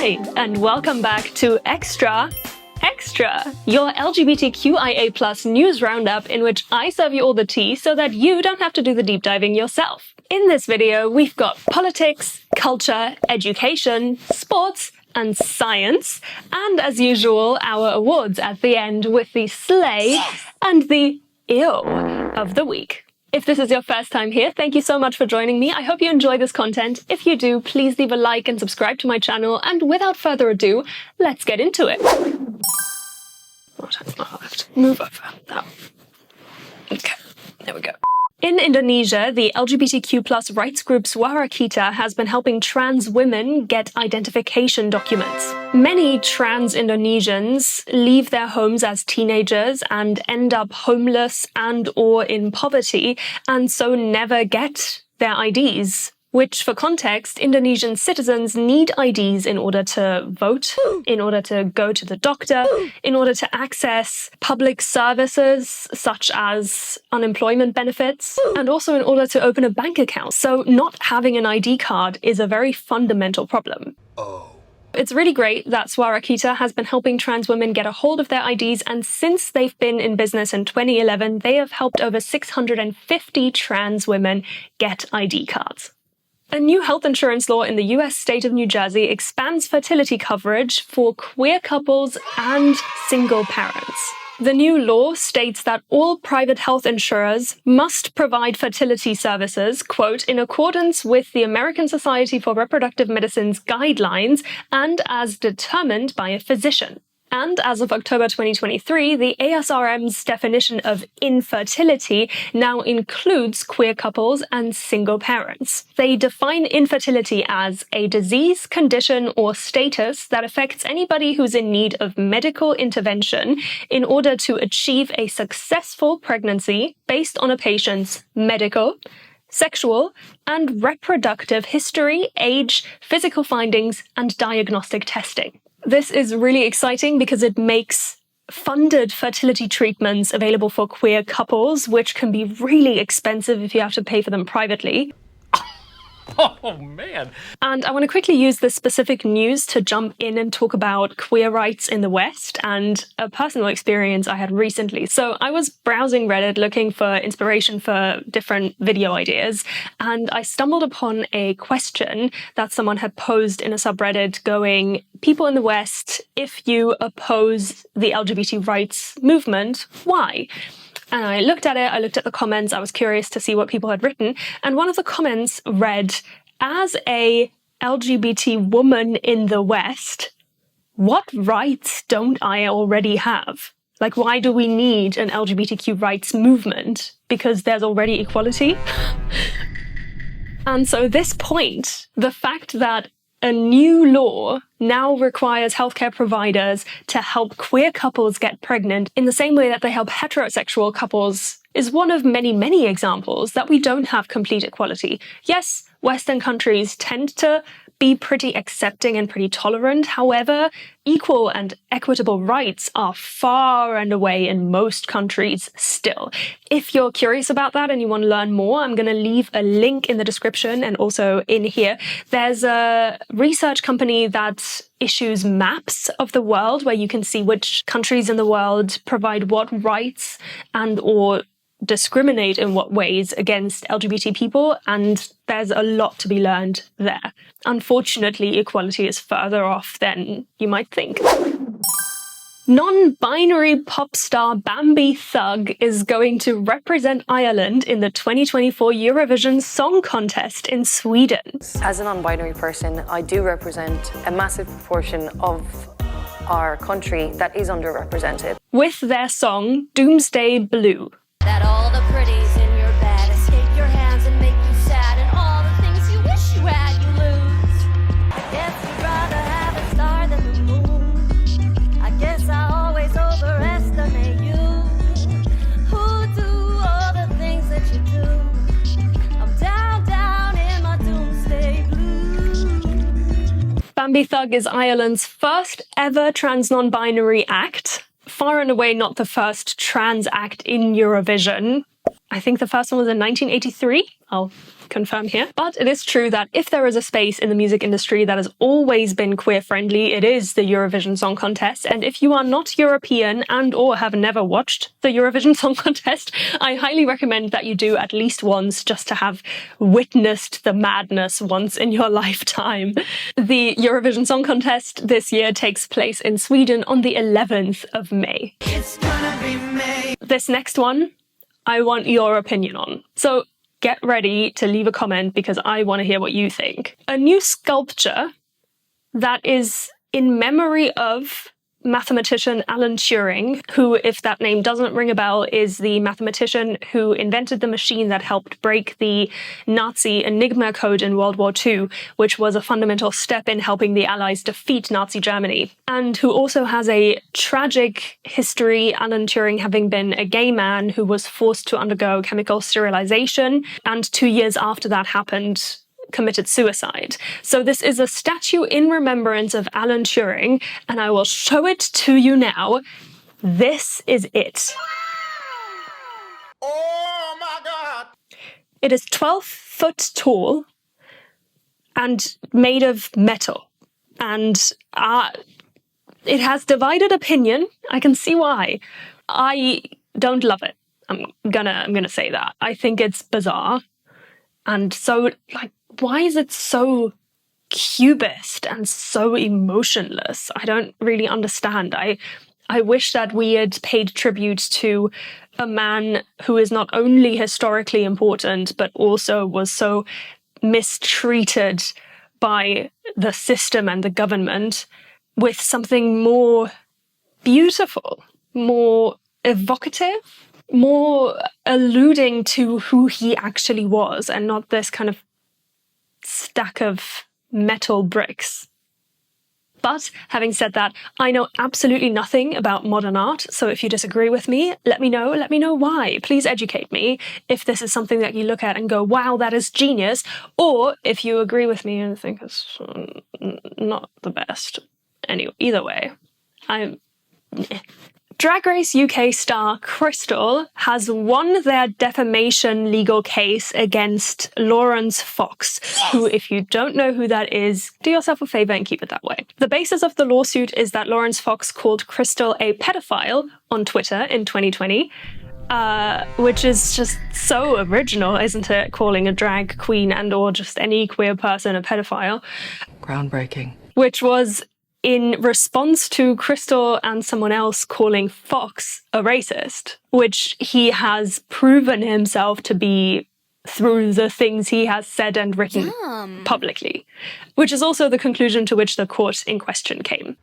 Hi, and welcome back to Extra, your LGBTQIA plus news roundup in which I serve you all the tea so that you don't have to do the deep diving yourself. In this video, we've got politics, culture, education, sports, and science, and as usual, our awards at the end with the slay and the ew of the week. If this is your first time here, thank you so much for joining me. I hope you enjoy this content. If you do, please leave a like and subscribe to my channel. And without further ado, let's get into it. Move over. Oh. Okay, there we go. In Indonesia, the LGBTQ plus rights group Suara has been helping trans women get identification documents. Many trans Indonesians leave their homes as teenagers and end up homeless and/or in poverty, and so never get their IDs. Which, for context, Indonesian citizens need IDs in order to vote, in order to go to the doctor, in order to access public services such as unemployment benefits, and also in order to open a bank account. So not having an ID card is a very fundamental problem. It's really great that Suara has been helping trans women get a hold of their IDs, and since they've been in business in 2011, they have helped over 650 trans women get ID cards. A new health insurance law in the US state of New Jersey expands fertility coverage for queer couples and single parents. The new law states that all private health insurers must provide fertility services, quote, in accordance with the American Society for Reproductive Medicine's guidelines and as determined by a physician. And as of October 2023, the ASRM's definition of infertility now includes queer couples and single parents. They define infertility as a disease, condition, or status that affects anybody who's in need of medical intervention in order to achieve a successful pregnancy based on a patient's medical, sexual, and reproductive history, age, physical findings, and diagnostic testing. This is really exciting because it makes funded fertility treatments available for queer couples, which can be really expensive if you have to pay for them privately. Oh, man. And I want to quickly use this specific news to jump in and talk about queer rights in the West and a personal experience I had recently. So I was browsing Reddit looking for inspiration for different video ideas, and I stumbled upon a question that someone had posed in a subreddit going, people in the West, if you oppose the LGBT rights movement, why? And I looked at it, I looked at the comments, I was curious to see what people had written, and one of the comments read, as a LGBT woman in the West, what rights don't I already have? Like, why do we need an LGBTQ rights movement? Because there's already equality? And so this point, the fact that a new law now requires healthcare providers to help queer couples get pregnant in the same way that they help heterosexual couples is one of many, many examples that we don't have complete equality. Yes, Western countries tend to be pretty accepting and pretty tolerant. However, equal and equitable rights are far and away in most countries still. If you're curious about that and you want to learn more, I'm going to leave a link in the description and also in here. There's a research company that issues maps of the world where you can see which countries in the world provide what rights and or discriminate in what ways against LGBT people, and there's a lot to be learned there. Unfortunately, equality is further off than you might think. Non-binary pop star Bambie Thug is going to represent Ireland in the 2024 Eurovision Song Contest in Sweden. As a non-binary person, I do represent a massive proportion of our country that is underrepresented. With their song Doomsday Blue. That all the pretties in your bed escape your hands and make you sad, and all the things you wish you had, you lose. I guess you'd rather have a star than the moon. I guess I always overestimate you. Who do all the things that you do? I'm down, down in my doomsday blue. Bambie Thug is Ireland's first ever trans non-binary act. Far and away not the first trans act in Eurovision. I think the first one was in 1983. I'll confirm here. But it is true that if there is a space in the music industry that has always been queer-friendly, it is the Eurovision Song Contest. And if you are not European and or have never watched the Eurovision Song Contest, I highly recommend that you do at least once, just to have witnessed the madness once in your lifetime. The Eurovision Song Contest this year takes place in Sweden on the 11th of May. It's gonna be May. This next one, I want your opinion on. So get ready to leave a comment because I want to hear what you think. A new sculpture that is in memory of mathematician Alan Turing, who, if that name doesn't ring a bell, is the mathematician who invented the machine that helped break the Nazi Enigma code in World War II, which was a fundamental step in helping the Allies defeat Nazi Germany, and who also has a tragic history, Alan Turing having been a gay man who was forced to undergo chemical sterilization, and 2 years after that happened, committed suicide. So this is a statue in remembrance of Alan Turing, and I will show it to you now. This is it. Oh my God! It is 12 foot tall and made of metal. And it has divided opinion. I can see why. I don't love it. I'm gonna say that. I think it's bizarre. And so, why is it so cubist and so emotionless? I don't really understand. I wish that we had paid tribute to a man who is not only historically important, but also was so mistreated by the system and the government with something more beautiful, more evocative, more alluding to who he actually was, and not this kind of stack of metal bricks. But having said that, I know absolutely nothing about modern art, so if you disagree with me, let me know why. Please educate me if this is something that you look at and go, wow, that is genius, or if you agree with me and think it's not the best. Anyway, either way, Drag Race UK star Crystal has won their defamation legal case against Laurence Fox, who, if you don't know who that is, do yourself a favor and keep it that way. The basis of the lawsuit is that Laurence Fox called Crystal a pedophile on Twitter in 2020, which is just so original, isn't it? Calling a drag queen and or just any queer person a pedophile. Groundbreaking. Which was in response to Crystal and someone else calling Fox a racist, which he has proven himself to be through the things he has said and written publicly, which is also the conclusion to which the court in question came.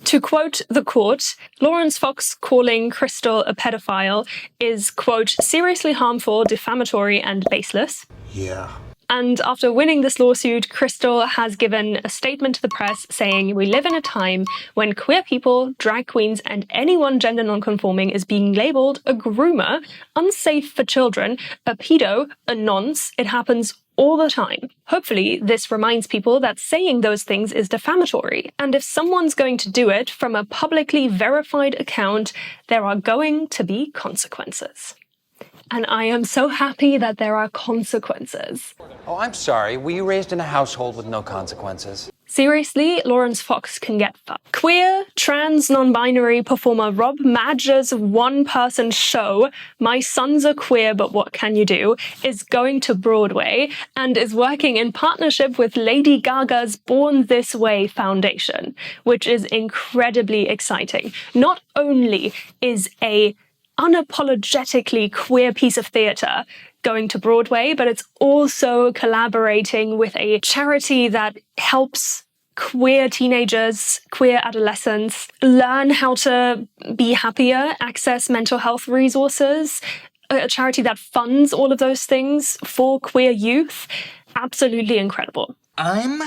To quote the court, Laurence Fox calling Crystal a pedophile is, quote, seriously harmful, defamatory, and baseless. Yeah. And after winning this lawsuit, Crystal has given a statement to the press saying, "We live in a time when queer people, drag queens, and anyone gender non-conforming is being labelled a groomer, unsafe for children, a pedo, a nonce. It happens all the time. Hopefully, this reminds people that saying those things is defamatory. And if someone's going to do it from a publicly verified account, there are going to be consequences." And I am so happy that there are consequences. Oh, I'm sorry. Were you raised in a household with no consequences? Seriously, Laurence Fox can get fucked. Queer, trans, non-binary performer Rob Madger's one-person show, My Sons Are Queer But What Can You Do, is going to Broadway and is working in partnership with Lady Gaga's Born This Way Foundation, which is incredibly exciting. Not only is a unapologetically queer piece of theatre going to Broadway, but it's also collaborating with a charity that helps queer teenagers, queer adolescents learn how to be happier, access mental health resources, a charity that funds all of those things for queer youth. Absolutely incredible. I'm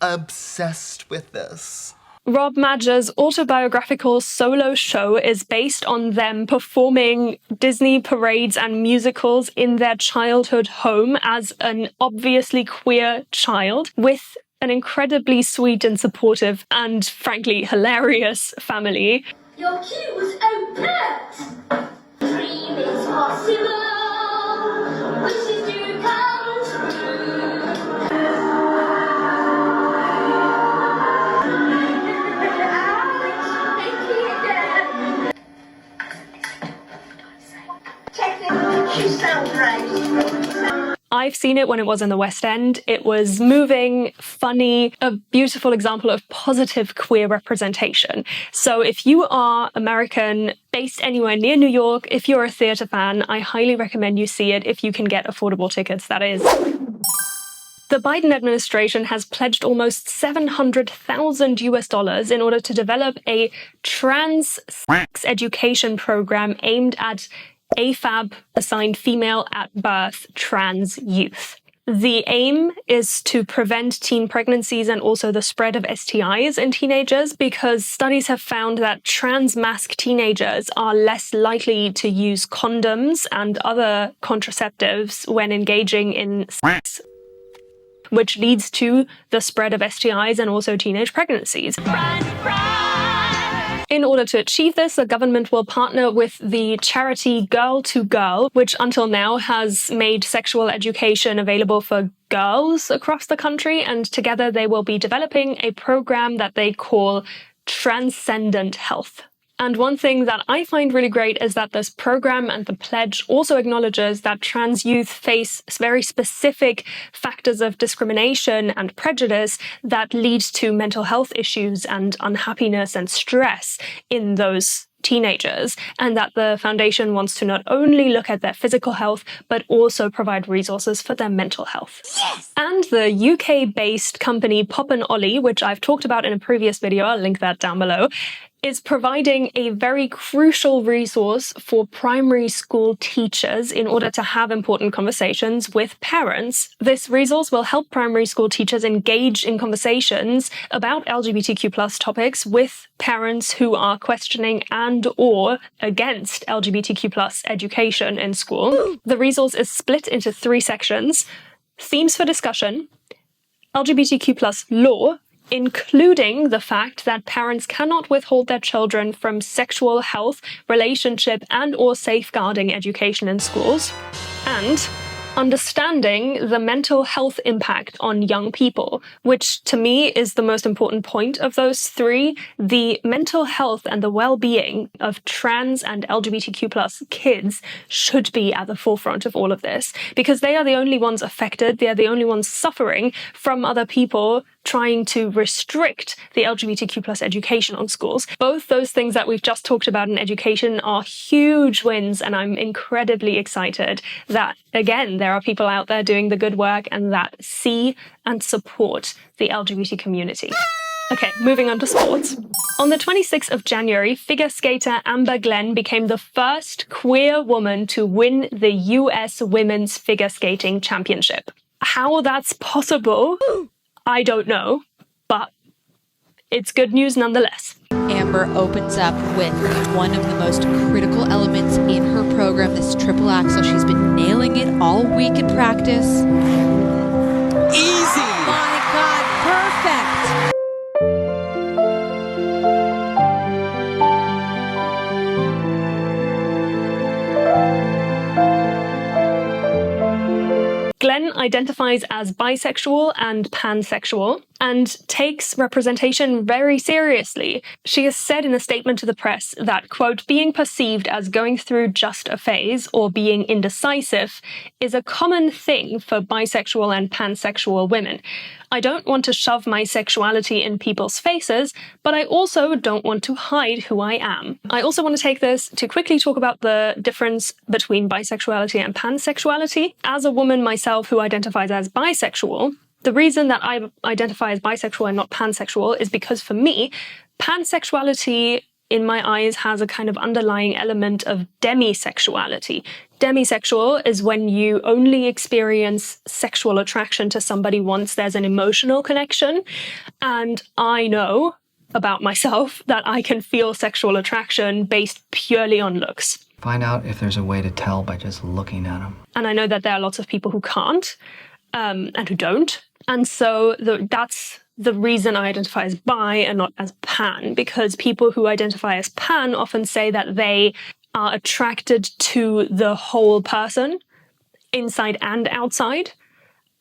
obsessed with this. Rob Madger's autobiographical solo show is based on them performing Disney parades and musicals in their childhood home as an obviously queer child with an incredibly sweet and supportive and frankly hilarious family. Your queue was open. Dream is possible. Wishes do I've seen it when it was in the West End. It was moving, funny, a beautiful example of positive queer representation. So if you are American, based anywhere near New York, if you're a theatre fan, I highly recommend you see it if you can get affordable tickets, that is. The Biden administration has pledged almost $700,000 in order to develop a trans sex education program aimed at AFAB, assigned female at birth, trans youth. The aim is to prevent teen pregnancies and also the spread of STIs in teenagers, because studies have found that trans-masc teenagers are less likely to use condoms and other contraceptives when engaging in sex, which leads to the spread of STIs and also teenage pregnancies. In order to achieve this, the government will partner with the charity Girl to Girl, which until now has made sexual education available for girls across the country, and together they will be developing a program that they call Transcendent Health. And one thing that I find really great is that this program and the pledge also acknowledges that trans youth face very specific factors of discrimination and prejudice that lead to mental health issues and unhappiness and stress in those teenagers, and that the foundation wants to not only look at their physical health, but also provide resources for their mental health. Yes! And the UK-based company Pop and Olly, which I've talked about in a previous video, I'll link that down below, is providing a very crucial resource for primary school teachers in order to have important conversations with parents. This resource will help primary school teachers engage in conversations about LGBTQ+ topics with parents who are questioning and or against LGBTQ+ education in school. The resource is split into 3 sections: themes for discussion, LGBTQ+ law, including the fact that parents cannot withhold their children from sexual health, relationship, and or safeguarding education in schools, and understanding the mental health impact on young people, which to me is the most important point of those 3. The mental health and the well-being of trans and LGBTQ+ kids should be at the forefront of all of this, because they are the only ones affected, they are the only ones suffering from other people trying to restrict the LGBTQ+ education on schools. Both those things that we've just talked about in education are huge wins, and I'm incredibly excited that, again, there are people out there doing the good work and that see and support the LGBT community. Okay, moving on to sports. On the 26th of January, figure skater Amber Glenn became the first queer woman to win the US Women's Figure Skating Championship. How that's possible, I don't know, but it's good news nonetheless. Amber opens up with one of the most critical elements in her program, this triple axel. She's been nailing it all week in practice. Easy! My God, perfect! Glenn identifies as bisexual and pansexual and takes representation very seriously. She has said in a statement to the press that, quote, being perceived as going through just a phase or being indecisive is a common thing for bisexual and pansexual women. I don't want to shove my sexuality in people's faces, but I also don't want to hide who I am. I also want to take this to quickly talk about the difference between bisexuality and pansexuality. As a woman myself who identifies as bisexual, the reason that I identify as bisexual and not pansexual is because for me, pansexuality in my eyes has a kind of underlying element of demisexuality. Demisexual is when you only experience sexual attraction to somebody once there's an emotional connection. And I know about myself that I can feel sexual attraction based purely on looks. Find out if there's a way to tell by just looking at them. And I know that there are lots of people who can't, and who don't. And so that's the reason I identify as bi and not as pan, because people who identify as pan often say that they are attracted to the whole person, inside and outside.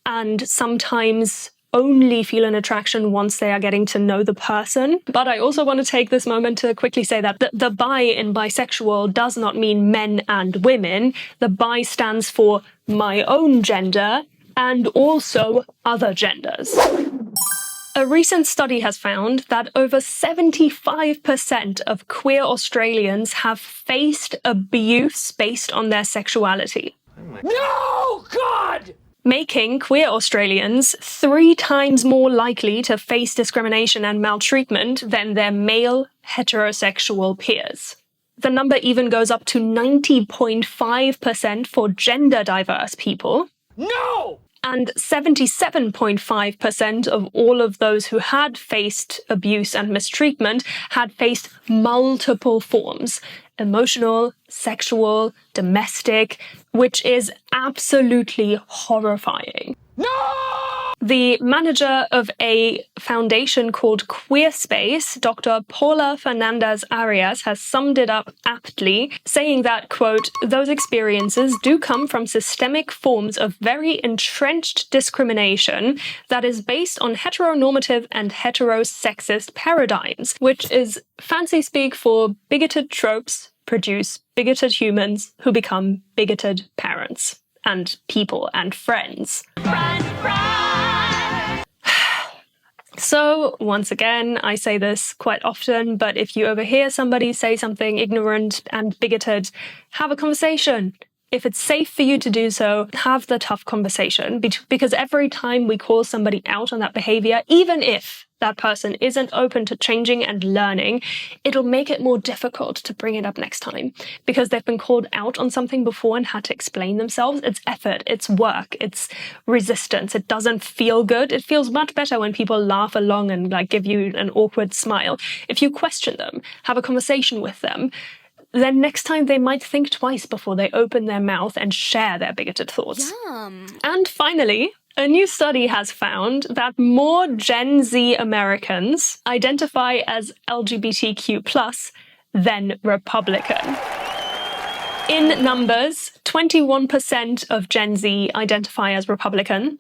And sometimes only feel an attraction once they are getting to know the person. But I also want to take this moment to quickly say that the bi in bisexual does not mean men and women. The bi stands for my own gender and also other genders. A recent study has found that over 75% of queer Australians have faced abuse based on their sexuality. No, God! Making queer Australians 3 times more likely to face discrimination and maltreatment than their male heterosexual peers. The number even goes up to 90.5% for gender diverse people. No! And 77.5% of all of those who had faced abuse and mistreatment had faced multiple forms: emotional, sexual, domestic, which is absolutely horrifying. No! The manager of a foundation called Queerspace, Dr. Paula Fernandez Arias, has summed it up aptly, saying that, quote, those experiences do come from systemic forms of very entrenched discrimination that is based on heteronormative and heterosexist paradigms, which is fancy speak for bigoted tropes produce bigoted humans who become bigoted parents and people and friends. So, once again, I say this quite often, but if you overhear somebody say something ignorant and bigoted, have a conversation. If it's safe for you to do so, have the tough conversation, because every time we call somebody out on that behavior, even if that person isn't open to changing and learning, it'll make it more difficult to bring it up next time because they've been called out on something before and had to explain themselves. It's effort, it's work, it's resistance. It doesn't feel good. It feels much better when people laugh along and like give you an awkward smile. If you question them, have a conversation with them, then next time they might think twice before they open their mouth and share their bigoted thoughts. Yum. And finally, a new study has found that more Gen Z Americans identify as LGBTQ+ than Republican. In numbers, 21% of Gen Z identify as Republican,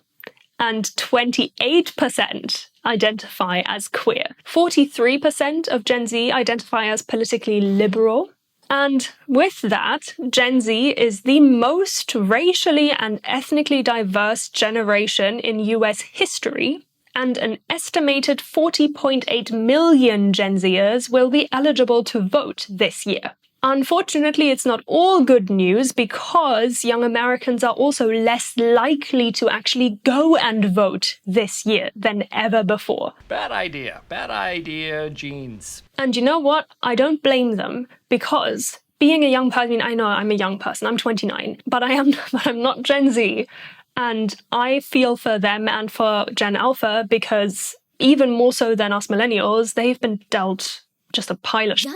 and 28% identify as queer. 43% of Gen Z identify as politically liberal. And with that, Gen Z is the most racially and ethnically diverse generation in US history, and an estimated 40.8 million Gen Zers will be eligible to vote this year. Unfortunately, it's not all good news because young Americans are also less likely to actually go and vote this year than ever before. Bad idea. Bad idea, jeans. And you know what? I don't blame them because being a young person, I know I'm a young person, I'm 29, but I'm not Gen Z. And I feel for them and for Gen Alpha because even more so than us millennials, they've been dealt just a pile of shit,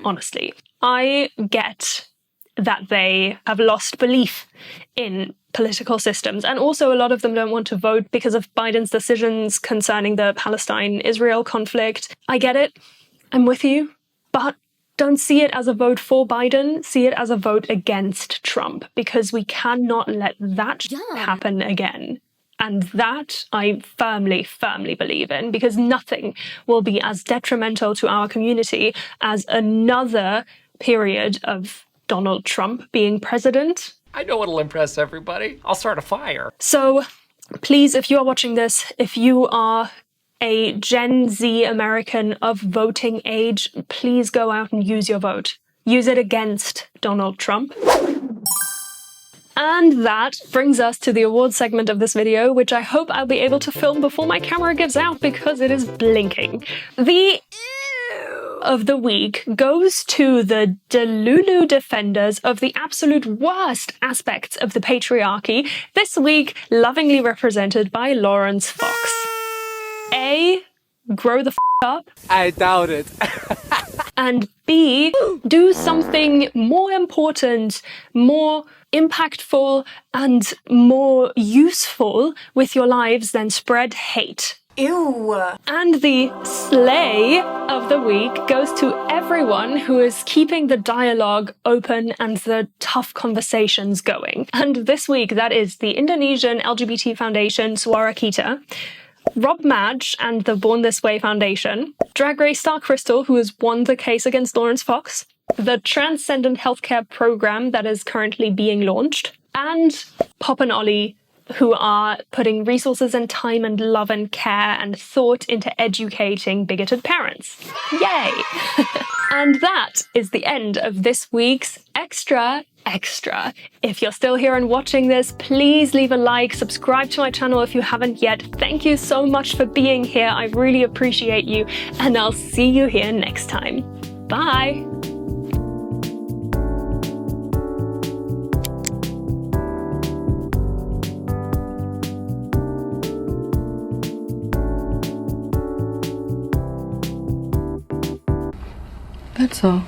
honestly. I get that they have lost belief in political systems, and also a lot of them don't want to vote because of Biden's decisions concerning the Palestine-Israel conflict. I get it. I'm with you. But don't see it as a vote for Biden. See it as a vote against Trump, because we cannot let that happen again. And that I firmly, firmly believe in, because nothing will be as detrimental to our community as another period of Donald Trump being president. I know what'll impress everybody. I'll start a fire. So please, if you are watching this, if you are a Gen Z American of voting age, please go out and use your vote. Use it against Donald Trump. And that brings us to the awards segment of this video, which I hope I'll be able to film before my camera gives out because it is blinking. The of the week goes to the Delulu defenders of the absolute worst aspects of the patriarchy, this week lovingly represented by Laurence Fox. A, grow the f*** up. I doubt it. And B, do something more important, more impactful, and more useful with your lives than spread hate. Ew. And the slay of the week goes to everyone who is keeping the dialogue open and the tough conversations going. And this week, that is the Indonesian LGBT foundation Suara. Rob Madge and the Born This Way Foundation, Drag Race star Crystal, who has won the case against Laurence Fox, the Transcendent Healthcare Program that is currently being launched, and Pop and Olly, who are putting resources and time and love and care and thought into educating bigoted parents. Yay! And that is the end of this week's Extra. If you're still here and watching this, please leave a like, subscribe to my channel if you haven't yet. Thank you so much for being here. I really appreciate you, and I'll see you here next time. Bye! That's all.